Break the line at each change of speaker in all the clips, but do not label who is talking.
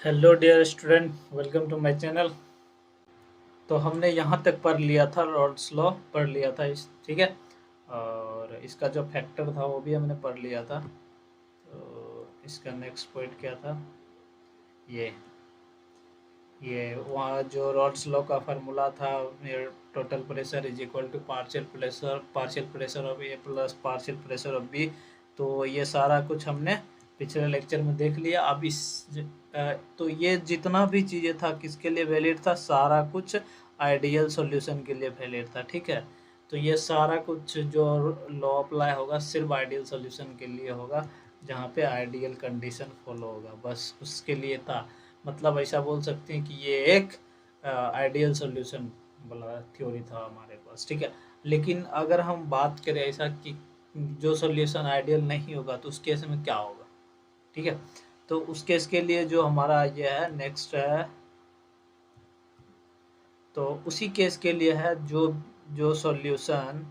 Hello dear student, welcome to my channel. तो हमने यहाँ तक पढ़ लिया था, रॉल्स लॉ पढ़ लिया था ठीक है। और इसका जो फैक्टर था वो भी हमने पढ़ लिया था। तो इसका नेक्स्ट पॉइंट क्या था? ये ये वहाँ जो रॉल्स लॉ का फार्मूला था, total pressure is equal to partial pressure of A plus partial pressure of B. तो ये सारा कुछ हमने पिछले लेक्चर में देख लिया। अब तो ये जितना भी चीज़ें था किसके लिए वैलिड था? सारा कुछ आइडियल सॉल्यूशन के लिए वैलिड था, ठीक है। तो ये सारा कुछ जो लॉ अप्लाई होगा सिर्फ आइडियल सॉल्यूशन के लिए होगा, जहाँ पे आइडियल कंडीशन फॉलो होगा, बस उसके लिए था। मतलब ऐसा बोल सकते हैं कि ये एक आइडियल सॉल्यूशन वाला थ्योरी था हमारे पास, ठीक है। लेकिन अगर हम बात करें ऐसा कि जो सॉल्यूशन आइडियल नहीं होगा तो उस केस में क्या होगा, ठीक है। तो उस केस के लिए जो हमारा ये है नेक्स्ट है, तो उसी केस के लिए है जो जो सॉल्यूशन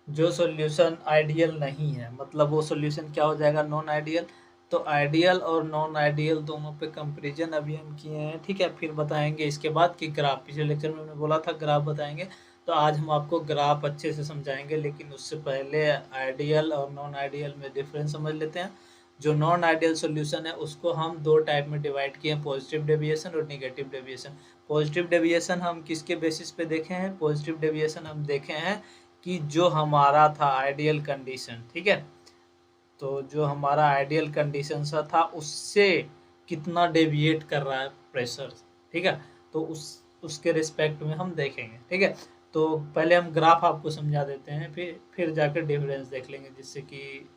जो सॉल्यूशन आइडियल नहीं है, मतलब वो सॉल्यूशन क्या हो जाएगा? Non ideal. तो आइडियल और नॉन आइडियल दोनों पे कंपैरिजन अभी हम किए हैं, ठीक है। फिर बताएंगे इसके बाद कि ग्राफ, पिछले लेक्चर में मैंने बोला था ग्राफ बताएंगे। तो आज हम आपको ग्राफ अच्छे से समझाएंगे, लेकिन उससे पहले आइडियल और नॉन आइडियल में डिफरेंस समझ लेते हैं। जो नॉन आइडियल सॉल्यूशन है उसको हम दो टाइप में डिवाइड किए हैं, पॉजिटिव डेविएशन और नेगेटिव डेविएशन। पॉजिटिव डेविएशन हम किसके बेसिस पे देखे हैं? पॉजिटिव डेविएशन हम देखे हैं कि जो हमारा था आइडियल कंडीशन, ठीक है। तो जो हमारा आइडियल कंडीशन सा था उससे कितना डेविएट कर रहा है प्रेशर, ठीक है। तो उसके रिस्पेक्ट में हम देखेंगे, ठीक है। तो पहले हम ग्राफ आपको समझा देते हैं, फिर जाकर डिफरेंस देख लेंगे, जिससे कि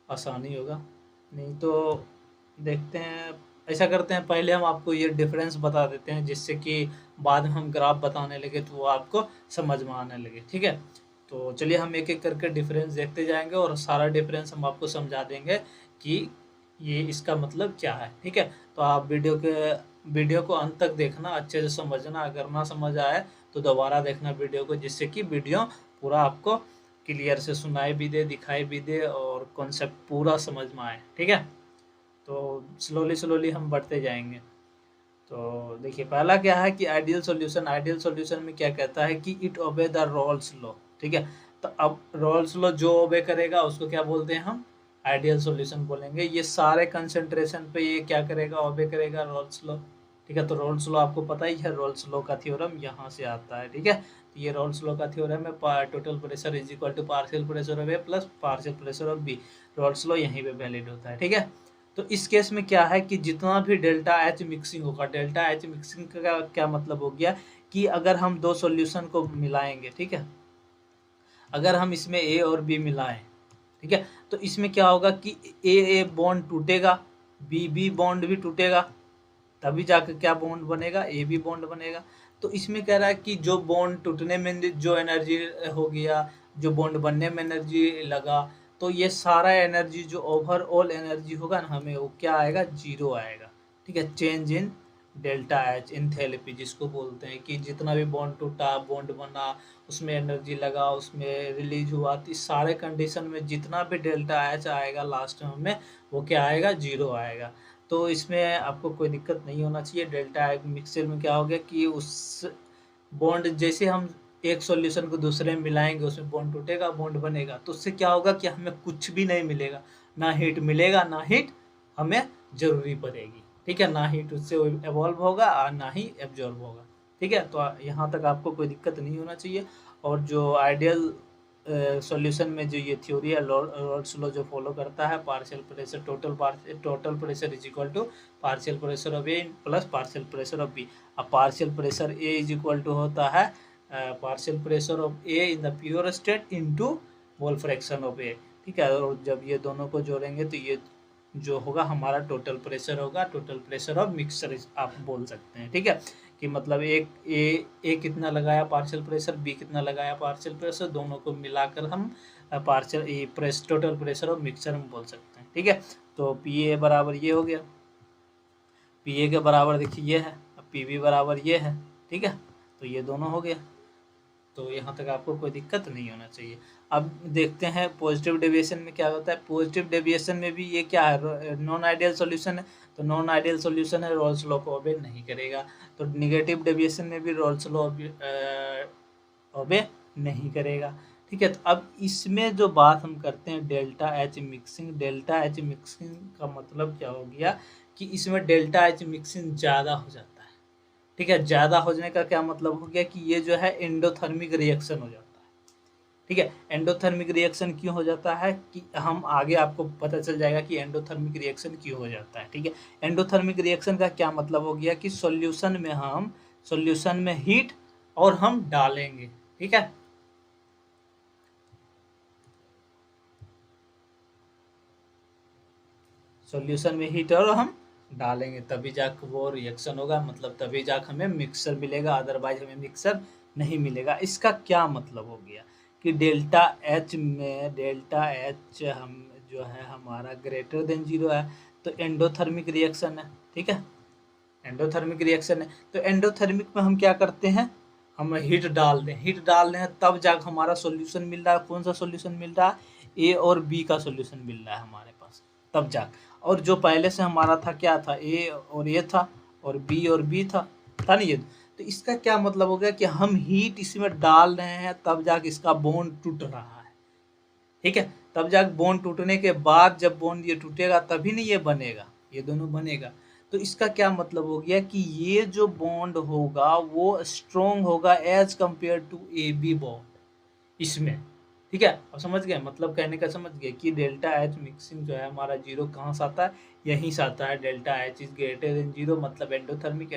आसानी होगा। नहीं तो देखते हैं, ऐसा करते हैं पहले हम आपको ये डिफरेंस बता देते हैं, जिससे कि बाद में हम ग्राफ बताने लगे तो वो आपको समझ में आने लगे, ठीक है। तो चलिए हम एक एक करके डिफरेंस देखते जाएंगे और सारा डिफरेंस हम आपको समझा देंगे कि ये इसका मतलब क्या है, ठीक है। तो आप वीडियो को अंत तक देखना, अच्छे से समझना। अगर ना समझ आए तो दोबारा देखना वीडियो को, जिससे कि वीडियो पूरा आपको क्लियर से सुनाई भी दे, दिखाई भी दे और कॉन्सेप्ट पूरा समझ में आए, ठीक है। तो स्लोली स्लोली हम बढ़ते जाएंगे। तो देखिए पहला क्या है कि आइडियल सॉल्यूशन में क्या कहता है कि it obey the roles law, ठीक है। तो अब रोल्स लॉ जो ओबे करेगा उसको क्या बोलते हैं? हम आइडियल सॉल्यूशन बोलेंगे। ये सारे कंसंट्रेशन पे ये क्या करेगा? ओबे करेगा रोल्स लॉ, ठीक है। तो रोल्स लॉ आपको पता ही है, रोल्स लॉ का थ्योरम यहाँ से आता है, ठीक है। तो ये रोल्स लॉ का थ्योरम है, total pressure is equal to partial pressure of A plus partial pressure of B. Raoult's law यहीं पे वैलिड होता है, ठीक है। तो इस केस में क्या है कि जितना भी डेल्टा एच मिक्सिंग होगा, डेल्टा एच मिक्सिंग का क्या मतलब हो गया कि अगर हम दो सॉल्यूशन को मिलाएंगे, ठीक है, अगर हम इसमें ए और बी मिलाएं, ठीक है, तो इसमें क्या होगा कि ए ए बॉन्ड टूटेगा, बी बी बॉन्ड भी टूटेगा, तभी जाकर क्या बॉन्ड बनेगा? ए बी बॉन्ड बनेगा। तो इसमें कह रहा है कि जो बॉन्ड टूटने में जो एनर्जी हो गया, जो बॉन्ड बनने में एनर्जी लगा, तो ये सारा एनर्जी जो ओवरऑल एनर्जी होगा ना, हमें वो क्या आएगा? जीरो आएगा, ठीक है। Change in delta H enthalpy जिसको बोलते हैं, कि जितना भी बॉन्ड टूटा, बॉन्ड बना, उसमें एनर्जी लगा, उसमें रिलीज हुआ, तो इस सारे कंडीशन में जितना भी डेल्टा एच आएगा लास्ट में हमें वो क्या आएगा? जीरो आएगा। तो इसमें आपको कोई दिक्कत नहीं होना चाहिए। डेल्टा मिक्सचर में क्या हो गया कि उस बॉन्ड जैसे हम एक सॉल्यूशन को दूसरे में मिलाएंगे, उसमें बॉन्ड टूटेगा, बॉन्ड बनेगा, तो उससे क्या होगा कि हमें कुछ भी नहीं मिलेगा, ना हीट मिलेगा, ना हीट हमें जरूरी पड़ेगी, ठीक है। ना हीट उससे एवॉल्व होगा और ना ही एब्जॉर्ब होगा, ठीक है। तो यहाँ तक आपको कोई दिक्कत नहीं होना चाहिए। और जो आइडियल सॉल्यूशन में जो ये थ्योरी है, रॉल्स लॉ जो फॉलो करता है, partial pressure total pressure is equal to partial pressure of A plus partial pressure of B. अब partial pressure A is equal to होता है partial pressure of A in the pure state into mole fraction of A, ठीक है। और जब ये दोनों को जोड़ेंगे तो ये जो होगा हमारा टोटल प्रेशर होगा, टोटल प्रेशर ऑफ मिक्सचर आप बोल सकते हैं, ठीक है। कि मतलब एक ए कितना लगाया पार्शियल प्रेशर, बी कितना लगाया पार्शियल प्रेशर, दोनों को मिलाकर हम टोटल प्रेशर ऑफ मिक्सचर हम बोल सकते हैं, ठीक है। तो पी ए बराबर ये हो गया, पी ए के बराबर देखिए ये है, अब पी बी बराबर ये है, ठीक है। तो ये दोनों हो गया। तो यहाँ तक आपको कोई दिक्कत नहीं होना चाहिए। अब देखते हैं पॉजिटिव डेविएशन में क्या होता है। पॉजिटिव डेविएशन में भी ये क्या है, नॉन आइडियल सॉल्यूशन है, तो नॉन आइडियल सॉल्यूशन है, रोल्स लॉ को ओबे नहीं करेगा। तो नेगेटिव डेविएशन में भी रोल्स लॉ ओबे नहीं करेगा। ठीक है, तो अब इसमें जो बात हम करते हैं delta H mixing, delta H mixing का मतलब क्या हो गया कि इसमें डेल्टा एच मिक्सिंग ज़्यादा हो जाता है। ठीक है, ज़्यादा हो जाने का क्या मतलब हो गया कि ये जो है एंडोथर्मिक रिएक्शन हो जाता है। ठीक है, एंडोथर्मिक रिएक्शन क्यों हो जाता है कि हम आगे आपको पता चल जाएगा कि एंडोथर्मिक रिएक्शन क्यों हो जाता है। ठीक है, एंडोथर्मिक रिएक्शन का क्या मतलब हो गया कि सॉल्यूशन में हीट और हम डालेंगे। ठीक है, सॉल्यूशन में हीट और हम डालेंगे तभी जाकर वो रिएक्शन होगा, मतलब तभी जाकर हमें मिक्सर मिलेगा, अदरवाइज हमें मिक्सर नहीं मिलेगा। इसका क्या मतलब हो गया कि डेल्टा एच में डेल्टा एच हम जो है हमारा ग्रेटर देन 0 है, तो एंडोथर्मिक रिएक्शन है। ठीक है, एंडोथर्मिक रिएक्शन है, तो एंडोथर्मिक में हम क्या करते हैं, हम हीट डाल दें तब जाकर हमारा सॉल्यूशन मिल रहा है। कौन सा सॉल्यूशन मिल रहा है, ए और बी का सॉल्यूशन मिल रहा है हमारे पास, तब जाकर। और जो पहले से हमारा था क्या था, ए और ए था और बी था नहीं ये। तो इसका क्या मतलब हो गया कि हम हीट इसमें डाल रहे हैं तब जाके इसका बॉन्ड टूट रहा है। ठीक है, तब जाके बॉन्ड टूटने के बाद जब बॉन्ड ये टूटेगा तभी नहीं ये बनेगा, ये दोनों बनेगा। तो इसका क्या मतलब हो गया कि ये जो बॉन्ड होगा वो स्ट्रॉन्ग होगा as compared to A B bond इसमें। ठीक है, अब समझ गए, मतलब कहने का समझ गए कि डेल्टा एच मिक्सिंग जो है हमारा 0 कहाँ से आता है, यहीं से आता है। Delta H is greater then 0 मतलब एंडोथर्मिक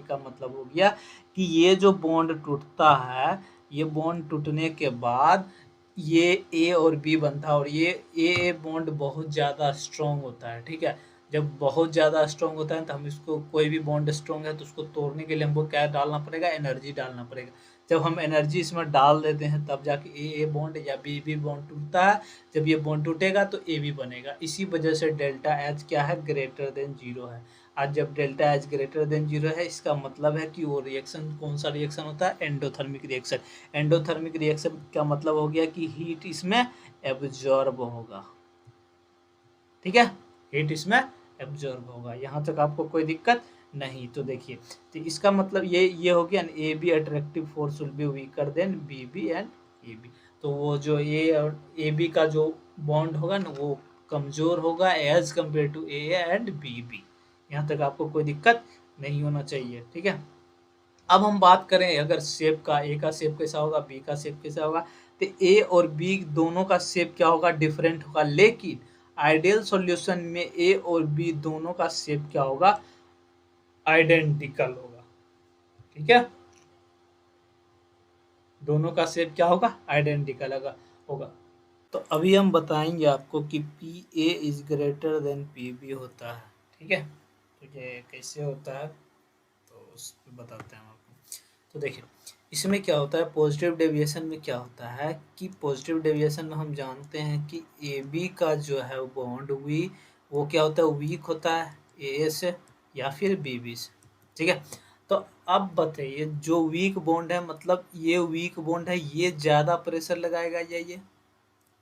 का मतलब हो गया कि ये जो बॉन्ड टूटता है, ये बॉन्ड टूटने के बाद ये ए और बी बनता है और ये ए बॉन्ड बहुत ज़्यादा स्ट्रॉन्ग होता है। ठीक है, जब बहुत ज़्यादा स्ट्रॉन्ग होता है तो हम इसको, कोई भी बॉन्ड स्ट्रॉन्ग है तो उसको तोड़ने के लिए हमको क्या डालना पड़ेगा, एनर्जी डालना पड़ेगा। जब हम एनर्जी इसमें डाल देते हैं तब जाके ए बॉन्ड या बी बॉन्ड टूटता है। जब ये बॉन्ड टूटेगा तो ए भी बनेगा। इसी वजह से डेल्टा एच क्या है, ग्रेटर देन 0 है। आज जब डेल्टा एच ग्रेटर देन 0 है, इसका मतलब है कि वो रिएक्शन कौन सा रिएक्शन होता है, एंडोथर्मिक रिएक्शन। एंडोथर्मिक रिएक्शन का मतलब हो गया कि हीट इसमें एब्जॉर्ब होगा। ठीक है, हीट इसमें एब्जॉर्ब होगा। यहाँ तक आपको कोई दिक्कत नहीं। तो देखिए, तो इसका मतलब ये हो गया, A B attractive force will be weaker than B B and A B. तो वो जो ए और ए बी का जो बॉन्ड होगा ना वो कमजोर होगा as compared to A and B B. यहाँ तक आपको कोई दिक्कत नहीं होना चाहिए। ठीक है, अब हम बात करें अगर शेप का, ए का शेप कैसा होगा, बी का शेप कैसा होगा, तो ए और बी दोनों का शेप क्या होगा, डिफरेंट होगा। लेकिन आइडियल सॉल्यूशन में ए और बी दोनों का शेप क्या होगा, आइडेंटिकल होगा। ठीक है, दोनों का शेप क्या होगा, आइडेंटिकल होगा। तो अभी हम बताएंगे आपको कि P A is greater than P B होता है। ठीक है, तो ये कैसे होता है तो उस बताते हैं हम आपको। तो देखिए, इसमें क्या होता है, पॉजिटिव डेविएशन में क्या होता है कि पॉजिटिव डेविएशन में हम जानते हैं कि ए बी का जो है बॉन्ड वो क्या होता है, वीक होता है ए से या फिर बी बी से। ठीक है, तो अब बताइए, जो वीक बॉन्ड है, मतलब ये वीक बॉन्ड है, ये ज़्यादा प्रेशर लगाएगा या ये।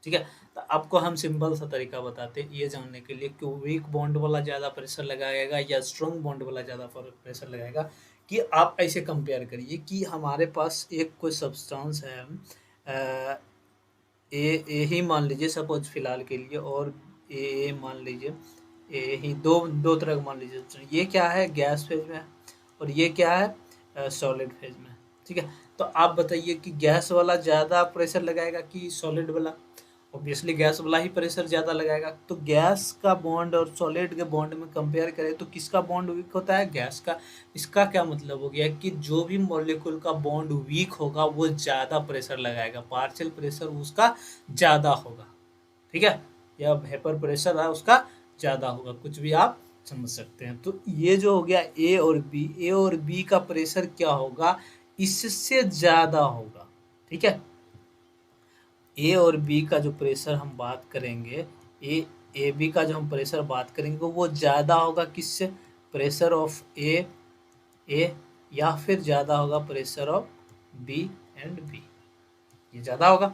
ठीक है, तो आपको हम सिंपल सा तरीका बताते हैं ये जानने के लिए कि वीक बॉन्ड वाला ज़्यादा प्रेशर लगाएगा या स्ट्रॉन्ग बॉन्ड वाला ज़्यादा प्रेशर लगाएगा। कि आप ऐसे कंपेयर करिए कि हमारे पास एक कोई सब्सटेंस है, ए ही मान लीजिए सपोज फिलहाल के लिए, और ए मान लीजिए, ए ही दो तरह का मान लीजिए। ये क्या है, गैस फेज में है और ये क्या है, सॉलिड फेज में। ठीक है, तो आप बताइए कि गैस वाला ज़्यादा प्रेशर लगाएगा कि सॉलिड वाला। ऑब्वियसली गैस वाला ही प्रेशर ज़्यादा लगाएगा। तो गैस का बॉन्ड और सॉलिड के बॉन्ड में कंपेयर करें तो किसका बॉन्ड वीक होता है, गैस का। इसका क्या मतलब हो गया कि जो भी मॉलिक्यूल का बॉन्ड वीक होगा वो ज़्यादा प्रेशर लगाएगा, पार्शियल प्रेशर उसका ज़्यादा होगा। ठीक है, या वेपर प्रेशर है उसका ज़्यादा होगा, कुछ भी आप समझ सकते हैं। तो ये जो हो गया ए और बी का प्रेशर क्या होगा, इससे ज़्यादा होगा। ठीक है, ए और बी का जो प्रेशर हम बात करेंगे, ए बी का जो हम प्रेशर बात करेंगे वो ज़्यादा होगा किससे, प्रेशर ऑफ ए या फिर ज़्यादा होगा pressure of B and B. ये ज़्यादा होगा,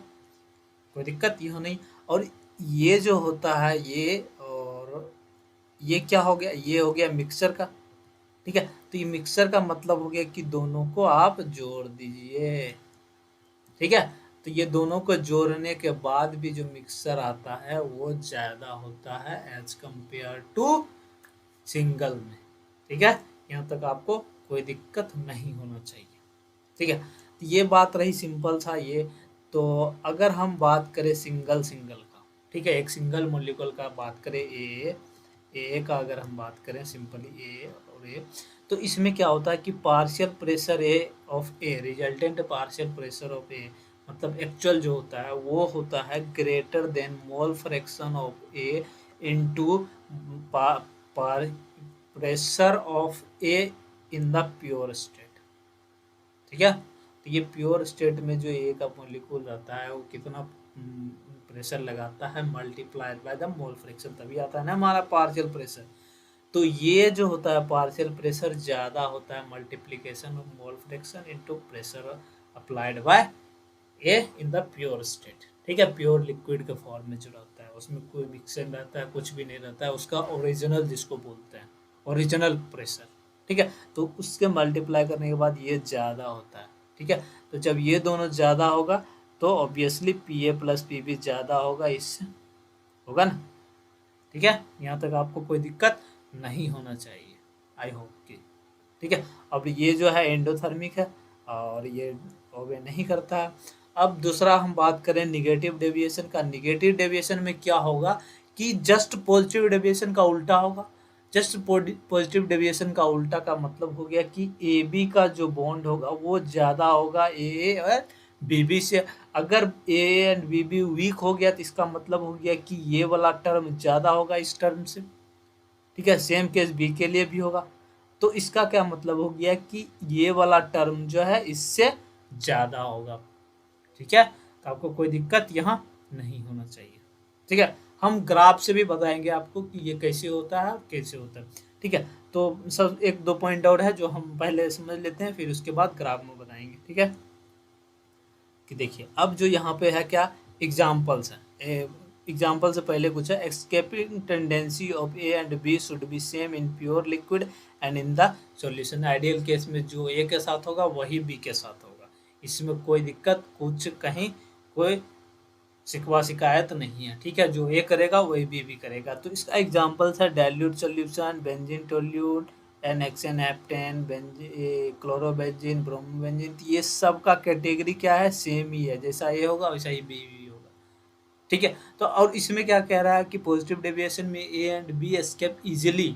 कोई दिक्कत ये हो नहीं। और ये जो होता है ये, और ये क्या हो गया, ये हो गया मिक्सचर का, ठीक है। तो ये मिक्सचर का मतलब हो गया कि दोनों को आप जोड़ दीजिए, ठीक है। तो ये दोनों को जोड़ने के बाद भी जो मिक्सचर आता है वो ज़्यादा होता है एज कंपेयर टू सिंगल में, ठीक है। यहाँ तक आपको कोई दिक्कत नहीं होना चाहिए, ठीक है। तो ये बात रही सिंपल सा ये। तो अगर हम बात करें सिंगल सिंगल का, ठीक है, एक सिंगल मोलिकुल का बात करें, ए का अगर हम बात करें सिंपली ए और ए, तो इसमें क्या होता है कि partial pressure A of A, resultant partial pressure of A, मतलब एक्चुअल जो होता है वो होता है greater than mole fraction of A into pressure of A in the pure state, ठीक है। तो ये प्योर स्टेट में जो ए का मॉलिक्यूल रहता है वो कितना प्रेशर लगाता है multiplied by the mole fraction, तभी आता है ना हमारा पार्शियल प्रेशर। तो ये जो होता है पार्शियल प्रेशर ज़्यादा होता है multiplication of mole fraction into pressure applied by A in the pure state, ठीक है। प्योर लिक्विड के फॉर्म में जो रहता है उसमें कोई मिक्सिंग रहता है, कुछ भी नहीं रहता है, उसका ओरिजिनल जिसको बोलते हैं ओरिजिनल प्रेशर, ठीक है। तो उसके मल्टीप्लाई करने के बाद ये ज़्यादा होता है, ठीक है। तो जब ये दोनों ज़्यादा होगा तो obviously P A plus P B ज़्यादा होगा, इससे होगा ना, ठीक है। यहाँ तक आपको कोई दिक्कत नहीं होना चाहिए, आई होप कि, ठीक है। अब ये जो है एंडोथर्मिक है और ये ओबे नहीं करता है। अब दूसरा हम बात करें निगेटिव डेविएशन का। निगेटिव डेविएशन में क्या होगा कि जस्ट पॉजिटिव डेविएशन का उल्टा होगा। जस्ट पॉजिटिव डेविएशन का उल्टा का मतलब हो गया कि ए बी का जो बॉन्ड होगा वो ज़्यादा होगा ए और बी बी से। अगर A and B B weak हो गया तो इसका मतलब हो गया कि ये वाला टर्म ज़्यादा होगा इस टर्म से, ठीक है। सेम केस बी के लिए भी होगा। तो इसका क्या मतलब हो गया कि ये वाला टर्म जो है इससे ज़्यादा होगा, ठीक है। तो आपको कोई दिक्कत यहाँ नहीं होना चाहिए, ठीक है। हम ग्राफ से भी बताएंगे आपको कि ये कैसे होता है कैसे होता है, ठीक है। तो सब एक दो पॉइंट और है जो हम पहले समझ लेते हैं, फिर उसके बाद ग्राफ में बताएंगे, ठीक है। कि देखिए अब जो यहाँ पे है क्या एग्जाम्पल्स है, एग्जाम्पल से पहले कुछ है, escaping tendency of A and B should be same in pure liquid and in the solution. Ideal case में जो ए के साथ होगा वही बी के साथ होगा, इसमें कोई दिक्कत कुछ कहीं कोई शिकवा शिकायत नहीं है, ठीक है। जो ए करेगा वही बी भी करेगा। तो इसका एग्जाम्पल्स है dilute solution, benzene toluene, n hexane heptane, chlorobenzene, bromobenzene. ये सब का कैटेगरी क्या है, सेम ही है, जैसा ए होगा वैसा ही बी भी होगा, ठीक है। तो और इसमें क्या कह रहा है कि पॉजिटिव डेविएशन में A and B escape easily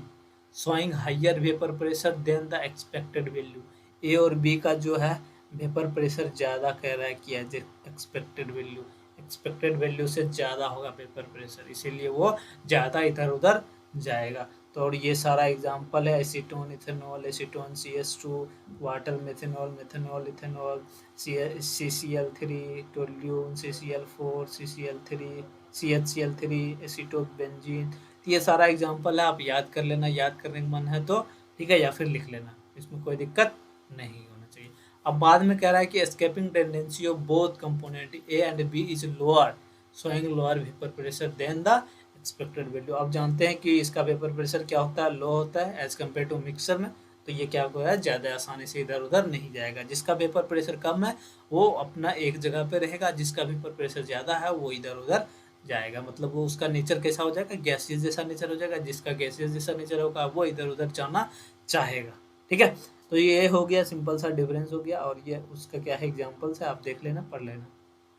showing higher vapour pressure than the expected value. A और बी का जो है वेपर प्रेशर ज़्यादा कह रहा है कि as expected value, expected value से ज़्यादा होगा वेपर प्रेशर, इसीलिए वो ज़्यादा इधर उधर जाएगा। तो और ये सारा एग्जांपल है acetone ethanol, acetone CS2, water methanol, methanol ethanol, CCl3, toluene, CCl4, CCl3, CHCl3, एसीटोबेंजीन। ये सारा एग्जांपल है, आप याद कर लेना, याद करने का मन है तो, ठीक है, या फिर लिख लेना, इसमें कोई दिक्कत नहीं होना चाहिए। अब बाद में कह रहा है कि escaping tendency of both component A and B is lower, showing lower vapour pressure than the expected value. आप जानते हैं कि इसका वेपर प्रेशर क्या होता है, लो होता है एज कम्पेयर टू मिक्सर में। तो ये क्या होगा, ज़्यादा आसानी से इधर उधर नहीं जाएगा। जिसका वेपर प्रेशर कम है वो अपना एक जगह पे रहेगा, जिसका वेपर प्रेशर ज़्यादा है वो इधर उधर जाएगा। मतलब वो उसका नेचर कैसा हो जाएगा, गैसियस जैसा नेचर हो जाएगा। जिसका गैसियस जैसा नेचर होगा वो इधर उधर जाना चाहेगा, ठीक है। तो ये हो गया सिंपल सा डिफरेंस हो गया, और ये उसका क्या है एग्जाम्पल्स है, आप देख लेना, पढ़ लेना,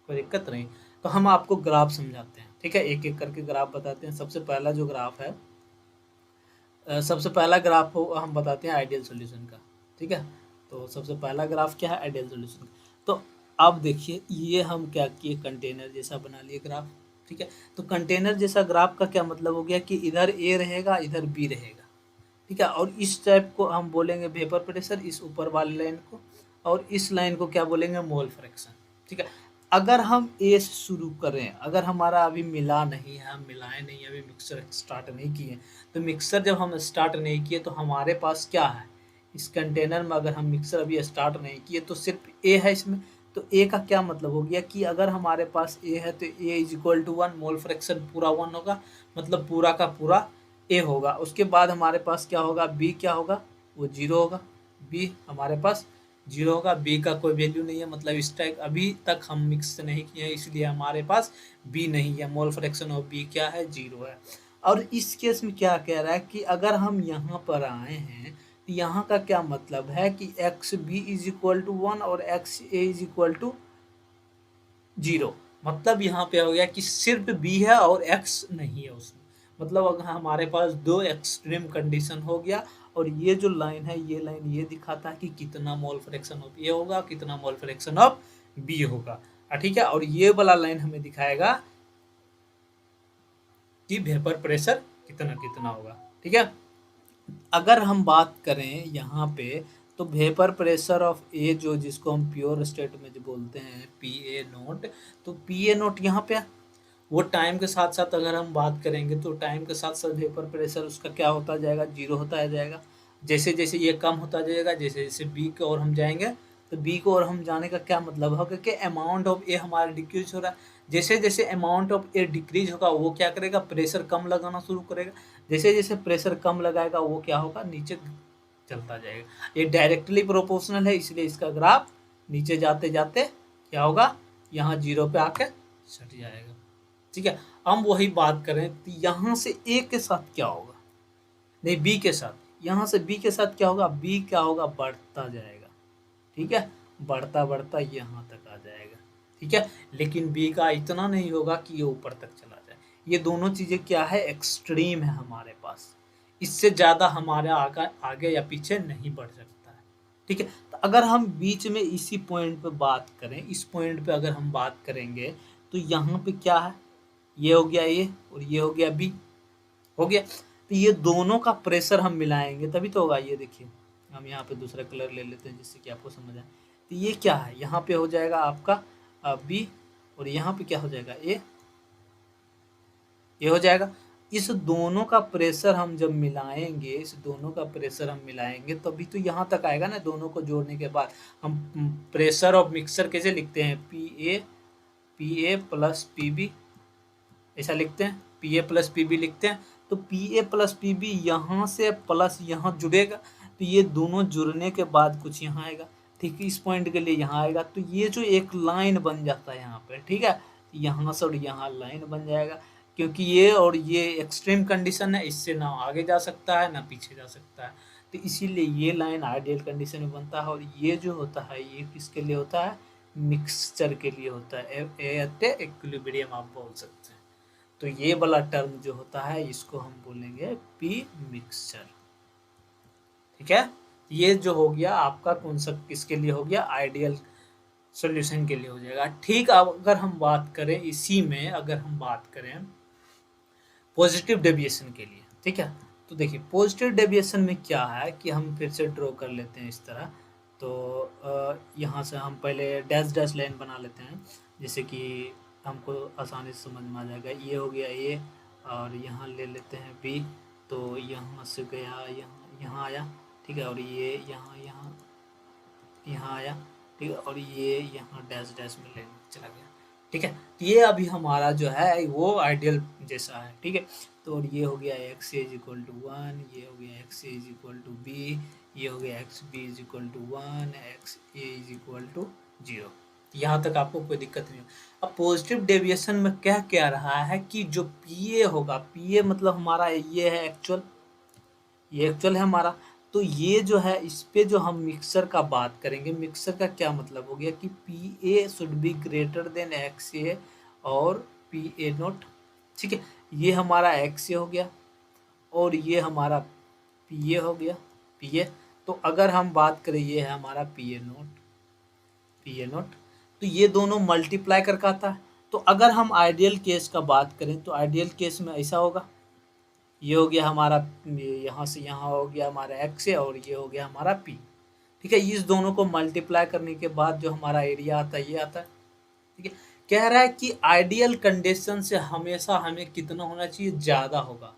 कोई दिक्कत नहीं। तो हम आपको ग्राफ समझाते हैं, ठीक है, एक एक करके ग्राफ बताते हैं। सबसे पहला जो ग्राफ है, सबसे पहला ग्राफ हम बताते हैं आइडियल सॉल्यूशन का, ठीक है। तो सबसे पहला ग्राफ क्या है, आइडियल सॉल्यूशन का। तो आप देखिए ये हम क्या किए, कंटेनर जैसा बना लिए ग्राफ, ठीक है। तो कंटेनर जैसा ग्राफ का क्या मतलब हो गया कि इधर ए रहेगा इधर बी रहेगा, ठीक है। और इस टाइप को हम बोलेंगे वेपर प्रेशर, इस ऊपर वाली लाइन को, और इस लाइन को क्या बोलेंगे, मोल फ्रैक्शन, ठीक है। अगर हम ए से शुरू करें, अगर हमारा अभी मिला नहीं है, हम मिलाए नहीं, अभी मिक्सर स्टार्ट नहीं किए, तो मिक्सर जब हम स्टार्ट नहीं किए तो हमारे पास क्या है, इस कंटेनर में अगर हम मिक्सर अभी स्टार्ट नहीं किए तो सिर्फ ए है इसमें। तो तो ए का क्या मतलब हो गया कि अगर हमारे पास ए है तो A is equal to 1, mole fraction पूरा 1 होगा, मतलब पूरा का पूरा ए होगा। उसके बाद हमारे पास क्या होगा, बी क्या होगा, वो 0 होगा। बी हमारे पास 0 होगा, बी का कोई वैल्यू नहीं है, मतलब इस टाइप अभी तक हम मिक्स नहीं किए हैं, इसलिए हमारे पास बी नहीं है। मोल फ्रैक्शन ऑफ बी क्या है, 0 है। और इस केस में क्या कह रहा है कि अगर हम यहाँ पर आए हैं तो यहाँ का क्या मतलब है कि X B is equal to 1 और X A is equal to 0। मतलब यहाँ पे हो गया कि सिर्फ बी है और एक्स नहीं है उसमें। मतलब अगर हमारे पास दो एक्सट्रीम कंडीशन हो गया, और ये जो लाइन है ये लाइन ये दिखाता है कि कितना मोल फ्रैक्शन ऑफ ए होगा, कितना मोल फ्रैक्शन ऑफ बी होगा, ठीक है। और ये वाला लाइन हमें दिखाएगा कि वेपर प्रेशर कितना कितना होगा, ठीक है। अगर हम बात करें यहाँ पे तो वेपर प्रेशर ऑफ ए जो जिसको हम प्योर स्टेट में जो बोलते हैं पी ए नोट, तो पी ए नोट यहाँ पे वो टाइम के साथ साथ अगर हम बात करेंगे तो टाइम के साथ साथ वेपर प्रेशर उसका क्या होता जाएगा, 0 होता जाएगा। जैसे जैसे ये कम होता जाएगा, जैसे जैसे बी की ओर हम जाएंगे तो बी को ओर हम जाने का क्या मतलब होगा कि अमाउंट ऑफ ए हमारा डिक्रीज हो रहा है। जैसे जैसे अमाउंट ऑफ ए डिक्रीज होगा वो क्या करेगा, प्रेशर कम लगाना शुरू करेगा। जैसे जैसे प्रेशर कम लगाएगा वो क्या होगा, नीचे चलता जाएगा। ये डायरेक्टली प्रोपोर्शनल है, इसलिए इसका ग्राफ नीचे जाते जाते क्या होगा, यहाँ 0 पे आके सट जाएगा, ठीक है। हम वही बात करें तो यहाँ से ए के साथ क्या होगा, नहीं बी के साथ, यहाँ से बी के साथ क्या होगा, बी क्या होगा, बढ़ता जाएगा, ठीक है, बढ़ता बढ़ता यहाँ तक आ जाएगा, ठीक है। लेकिन बी का इतना नहीं होगा कि ये ऊपर तक चला जाए। ये दोनों चीज़ें क्या है, एक्सट्रीम है हमारे पास, इससे ज़्यादा हमारे आगे या पीछे नहीं बढ़ सकता है, ठीक है। तो अगर हम बीच में इसी पॉइंट पे बात करें, इस पॉइंट पे अगर हम बात करेंगे तो यहाँ पे क्या है, ये हो गया ए और ये हो गया बी, हो गया। तो ये दोनों का प्रेशर हम मिलाएंगे तभी तो होगा। ये देखिए हम यहाँ पे दूसरा कलर ले लेते हैं जिससे कि आपको समझ आए। तो ये क्या है, यहाँ पे हो जाएगा आपका बी और यहाँ पे क्या हो जाएगा ए, ये हो जाएगा। इस दोनों का प्रेशर हम जब मिलाएंगे, इस दोनों का प्रेशर हम मिलाएंगे तभी तो यहाँ तक आएगा ना। दोनों को जोड़ने के बाद हम प्रेशर ऑफ मिक्सर कैसे लिखते हैं, P A plus P B, ऐसा लिखते हैं, P A plus P B लिखते हैं। तो P A plus P B यहाँ से प्लस यहाँ जुड़ेगा, तो ये दोनों जुड़ने के बाद कुछ यहाँ आएगा, ठीक है, इस पॉइंट के लिए यहाँ आएगा। तो ये जो एक लाइन बन जाता है यहाँ पे, ठीक है, यहाँ से और यहाँ लाइन बन जाएगा, क्योंकि ये और ये एक्सट्रीम कंडीशन है, इससे ना आगे जा सकता है ना पीछे जा सकता है। तो इसीलिए ये लाइन आइडियल कंडीशन में बनता है। और ये जो होता है ये किसके लिए होता है, मिक्सचर के लिए होता है, एट इक्विलिब्रियम आप बोल सकते हैं। तो ये वाला टर्म जो होता है इसको हम बोलेंगे पी मिक्सचर, ठीक है। ये जो हो गया आपका कौन सा किसके लिए हो गया, आइडियल सॉल्यूशन के लिए हो जाएगा, ठीक। अगर हम बात करें इसी में, अगर हम बात करें पॉजिटिव डेविएशन के लिए, ठीक है, तो देखिए पॉजिटिव डेविएशन में क्या है कि हम फिर से ड्रॉ कर लेते हैं इस तरह। तो यहाँ से हम पहले डैश डैश लाइन बना लेते हैं, जैसे कि हमको आसानी से समझ में आ जाएगा। ये हो गया ए और यहाँ ले लेते हैं बी, तो यहाँ से गया यहाँ आया, ठीक है, और ये यहाँ आया, ठीक है, और ये यहाँ डैश डैश में ले चला गया, ठीक है। तो ये अभी हमारा जो है वो आइडियल जैसा है, ठीक है। तो और ये हो गया एक्स इज इक्वल टू 1, ये हो गया X is equal to B, ये हो गया X B is equal to 1, X A is equal to 0। यहाँ तक आपको कोई दिक्कत नहीं हो। अब पॉजिटिव डेविएशन में क्या कह रहा है कि जो पी ए होगा, पी ए मतलब हमारा ये है एक्चुअल, ये एक्चुअल है हमारा। तो ये जो है इस पे जो हम मिक्सर का बात करेंगे, मिक्सर का क्या मतलब हो गया कि P A should be greater than X A और पी ए नोट, ठीक है। ये हमारा एक्स ए हो गया और ये हमारा पी ए हो गया, पी ए। तो अगर हम बात करें ये है हमारा P A note, P A note, तो ये दोनों मल्टीप्लाई करके आता है। तो अगर हम आइडियल केस का बात करें तो आइडियल केस में ऐसा होगा, ये हो गया हमारा, यहाँ से यहाँ हो गया हमारा एक्स ए और ये हो गया हमारा पी, ठीक है। इस दोनों को मल्टीप्लाई करने के बाद जो हमारा एरिया आता है ये आता है, ठीक है। कह रहा है कि आइडियल कंडीशन से हमेशा हमें कितना होना चाहिए, ज़्यादा होगा।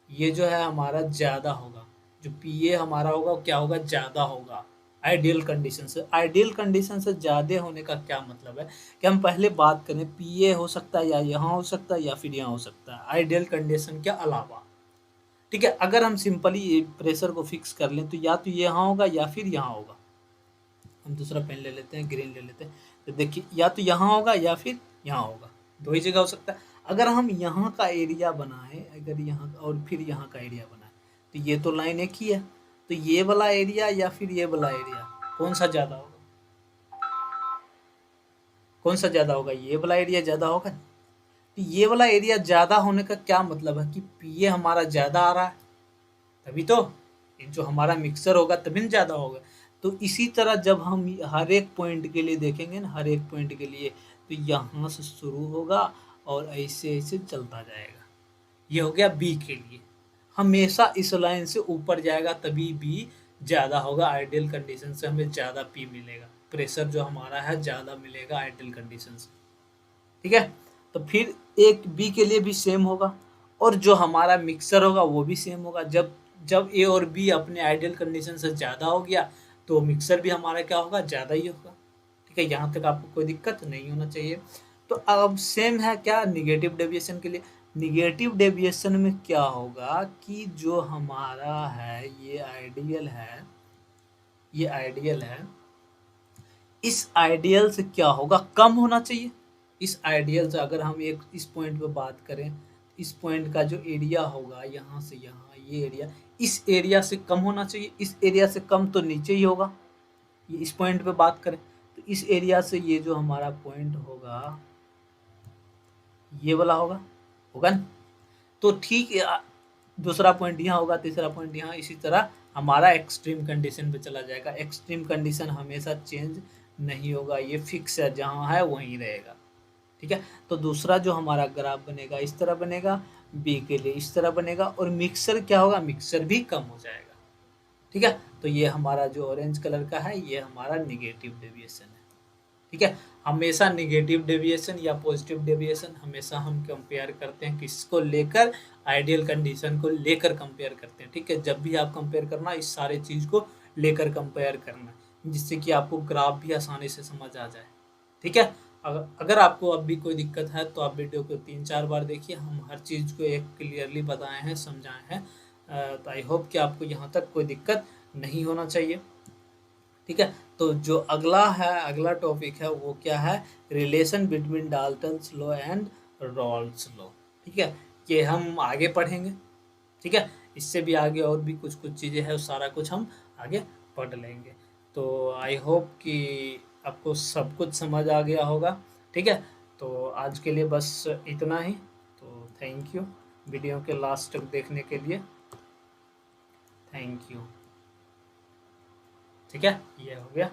ये जो है हमारा ज़्यादा होगा, जो पी ए हमारा होगा क्या होगा, ज़्यादा होगा, आइडियल कंडीशन से। आइडियल कंडीशन से ज़्यादा होने का क्या मतलब है कि हम पहले बात करें पीए हो सकता है या यहाँ हो सकता है या फिर यहाँ हो सकता है, आइडियल कंडीशन के अलावा। ठीक है, अगर हम सिंपली प्रेशर को फिक्स कर लें तो या तो यहाँ होगा या फिर यहाँ होगा। हम दूसरा पेन ले लेते हैं, ग्रीन ले लेते हैं, तो देखिए या तो यहाँ होगा या फिर यहाँ होगा, दो ही जगह हो सकता है। अगर हम यहाँ का एरिया बनाएं, अगर यहाँ और फिर यहाँ का एरिया बनाएं, तो ये तो लाइन एक ही है, तो ये वाला एरिया या फिर ये वाला एरिया कौन सा ज़्यादा होगा? कौन सा ज़्यादा होगा? ये वाला एरिया ज़्यादा होगा। तो ये वाला एरिया ज़्यादा होने का क्या मतलब है कि पीए हमारा ज़्यादा आ रहा है, तभी तो जो हमारा मिक्सर होगा तभी न ज़्यादा होगा। तो इसी तरह जब हम हर एक पॉइंट के लिए देखेंगे ना, हर एक पॉइंट के लिए, तो यहाँ से शुरू होगा और ऐसे ऐसे चलता जाएगा। ये हो गया बी के लिए, हमेशा इस लाइन से ऊपर जाएगा तभी बी ज़्यादा होगा। आइडियल कंडीशन से हमें ज़्यादा पी मिलेगा, प्रेशर जो हमारा है ज़्यादा मिलेगा आइडियल कंडीशन से। ठीक है, तो फिर एक बी के लिए भी सेम होगा, और जो हमारा मिक्सर होगा वो भी सेम होगा। जब जब ए और बी अपने आइडियल कंडीशन से ज़्यादा हो गया तो मिक्सर भी हमारा क्या होगा? ज़्यादा ही होगा। ठीक है, यहाँ तक आपको कोई दिक्कत नहीं होना चाहिए। तो अब सेम है क्या निगेटिव डेविएशन के लिए? निगेटिव डेविएशन में क्या होगा कि जो हमारा है ये आइडियल है, ये आइडियल है, इस आइडियल से क्या होगा? कम होना चाहिए। इस आइडियल से अगर हम एक इस पॉइंट पे बात करें, इस पॉइंट का जो एरिया होगा यहाँ से यहाँ, ये एरिया इस एरिया से कम होना चाहिए। इस एरिया से कम तो नीचे ही होगा। ये इस पॉइंट पे बात करें तो इस एरिया से ये जो हमारा पॉइंट होगा ये वाला होगा, होगा ना? तो ठीक है, दूसरा पॉइंट यहाँ होगा, तीसरा पॉइंट यहाँ, इसी तरह हमारा एक्सट्रीम कंडीशन पे चला जाएगा। एक्सट्रीम कंडीशन हमेशा चेंज नहीं होगा, ये फिक्स है, जहाँ है वहीं रहेगा। ठीक है, तो दूसरा जो हमारा ग्राफ बनेगा इस तरह बनेगा, बी के लिए इस तरह बनेगा, और मिक्सर क्या होगा? मिक्सर भी कम हो जाएगा। ठीक है, तो ये हमारा जो ऑरेंज कलर का है ये हमारा निगेटिव डेविएशन है। ठीक है, हमेशा निगेटिव डेविएशन या पॉजिटिव डेविएशन हमेशा हम कंपेयर करते हैं किसको लेकर? आइडियल कंडीशन को लेकर कंपेयर करते हैं। ठीक है, जब भी आप कंपेयर करना इस सारे चीज़ को लेकर कंपेयर करना, जिससे कि आपको ग्राफ भी आसानी से समझ आ जाए। ठीक है, अगर आपको अब भी कोई दिक्कत है तो आप वीडियो को 3-4 बार देखिए, हम हर चीज़ को एक क्लियरली बताए हैं, समझाए हैं। तो आई होप कि आपको यहाँ तक कोई दिक्कत नहीं होना चाहिए। ठीक है, तो जो अगला है, अगला टॉपिक है वो क्या है? Relation between Dalton's law and Rawls law. ठीक है, ये हम आगे पढ़ेंगे। ठीक है, इससे भी आगे और भी कुछ कुछ चीज़ें हैं, सारा कुछ हम आगे पढ़ लेंगे। तो आई होप कि आपको सब कुछ समझ आ गया होगा। ठीक है, तो आज के लिए बस इतना ही। तो थैंक यू वीडियो के लास्ट तक देखने के लिए, थैंक यू। ठीक है, ये हो गया।